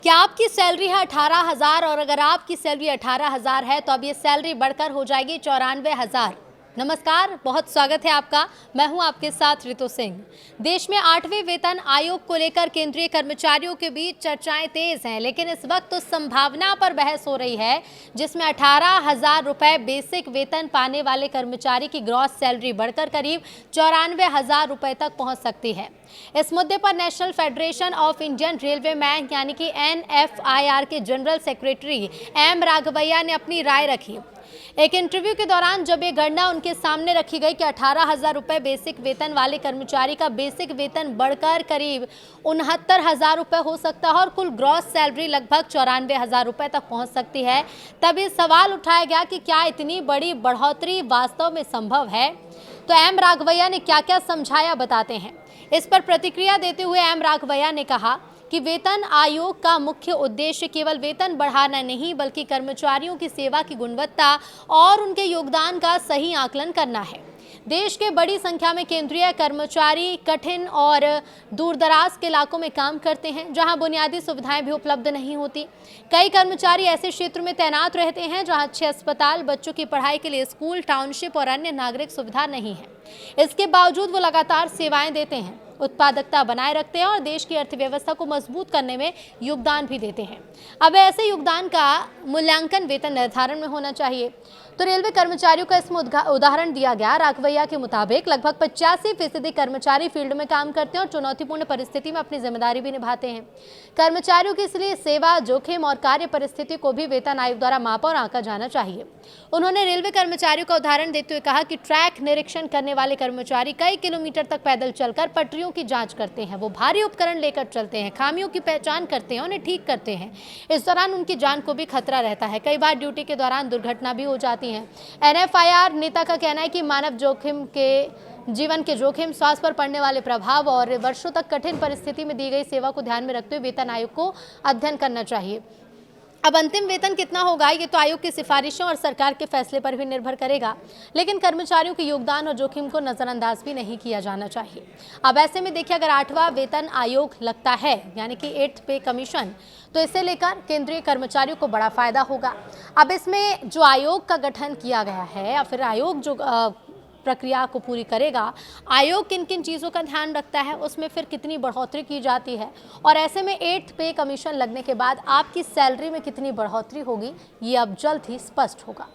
क्या आपकी सैलरी है 18,000 और अगर आपकी सैलरी 18,000 है तो अब ये सैलरी बढ़कर हो जाएगी 94,000। नमस्कार, बहुत स्वागत है आपका। मैं हूं आपके साथ ऋतु सिंह। देश में 8वें वेतन आयोग को लेकर केंद्रीय कर्मचारियों के बीच चर्चाएं तेज हैं, लेकिन इस वक्त उस संभावना पर बहस हो रही है जिसमें 18,000 रुपए बेसिक वेतन पाने वाले कर्मचारी की ग्रॉस सैलरी बढ़कर करीब 94,000 रुपए तक पहुंच सकती है। इस मुद्दे पर national federation of Indian railway man यानी कि NFIR के जनरल सेक्रेटरी M राघवैया ने अपनी राय रखी। एक इंटरव्यू के दौरान जब ये गणना उनके सामने रखी गई कि 18,000 रुपए बेसिक वेतन वाले कर्मचारी का बेसिक वेतन बढ़कर करीब 69,000 रुपए हो सकता है और कुल ग्रॉस सैलरी लगभग 94,000 रुपए तक पहुंच सकती है, तब ये सवाल उठाया गया कि क्या इतनी बड़ी बढ़ोतरी वास्तव में संभव है। तो M राघवैया ने क्या क्या समझाया, बताते हैं। इस पर प्रतिक्रिया देते हुए M राघवैया ने कहा कि वेतन आयोग का मुख्य उद्देश्य केवल वेतन बढ़ाना नहीं बल्कि कर्मचारियों की सेवा की गुणवत्ता और उनके योगदान का सही आकलन करना है। देश के बड़ी संख्या में केंद्रीय कर्मचारी कठिन और दूरदराज के इलाकों में काम करते हैं जहां बुनियादी सुविधाएं भी उपलब्ध नहीं होती। कई कर्मचारी ऐसे क्षेत्र में तैनात रहते हैं जहां अच्छे अस्पताल, बच्चों की पढ़ाई के लिए स्कूल, टाउनशिप और अन्य नागरिक सुविधा नहीं है। इसके बावजूद वो लगातार सेवाएं देते हैं, उत्पादकता बनाए रखते हैं और देश की अर्थव्यवस्था को मजबूत करने में योगदान भी देते हैं। अब ऐसे योगदान का मूल्यांकन वेतन निर्धारण में होना चाहिए। तो रेलवे कर्मचारियों का इसमें उदाहरण दिया गया। राघवैया के मुताबिक लगभग 85% कर्मचारी फील्ड में काम करते हैं और चुनौतीपूर्ण परिस्थिति में अपनी जिम्मेदारी भी निभाते हैं। कर्मचारियों की इसलिए सेवा, जोखिम और कार्य परिस्थिति को भी वेतन आयोग द्वारा मापा और आंका जाना चाहिए। उन्होंने रेलवे कर्मचारियों का उदाहरण देते हुए कहा कि ट्रैक निरीक्षण करने वाले कर्मचारी कई किलोमीटर तक पैदल चलकर पटरियों की जांच करते हैं। वो भारी उपकरण लेकर चलते हैं, खामियों की पहचान करते हैं, उन्हें ठीक करते हैं। इस दौरान उनकी जान को भी खतरा रहता है। कई बार ड्यूटी के दौरान दुर्घटना भी हो जाती है। NFIR नेता का कहना है कि मानव जोखिम के जीवन के जोखिम, स्वास्थ्य पर पड़ने वाले प्रभाव और वर्षों तक कठिन परिस्थिति में दी गई सेवा को ध्यान में रखते हुए वेतन आयोग को अध्ययन करना चाहिए। अब अंतिम वेतन कितना होगा ये तो आयोग की सिफारिशों और सरकार के फैसले पर भी निर्भर करेगा, लेकिन कर्मचारियों के योगदान और जोखिम को नजरअंदाज भी नहीं किया जाना चाहिए। अब ऐसे में देखिए, अगर 8वां वेतन आयोग लगता है यानी कि 8th पे कमीशन, तो इसे लेकर केंद्रीय कर्मचारियों को बड़ा फायदा होगा। अब इसमें जो आयोग का गठन किया गया है या फिर आयोग जो प्रक्रिया को पूरी करेगा, आयोग किन किन चीज़ों का ध्यान रखता है, उसमें फिर कितनी बढ़ोतरी की जाती है और ऐसे में 8th पे कमीशन लगने के बाद आपकी सैलरी में कितनी बढ़ोतरी होगी, ये अब जल्द ही स्पष्ट होगा।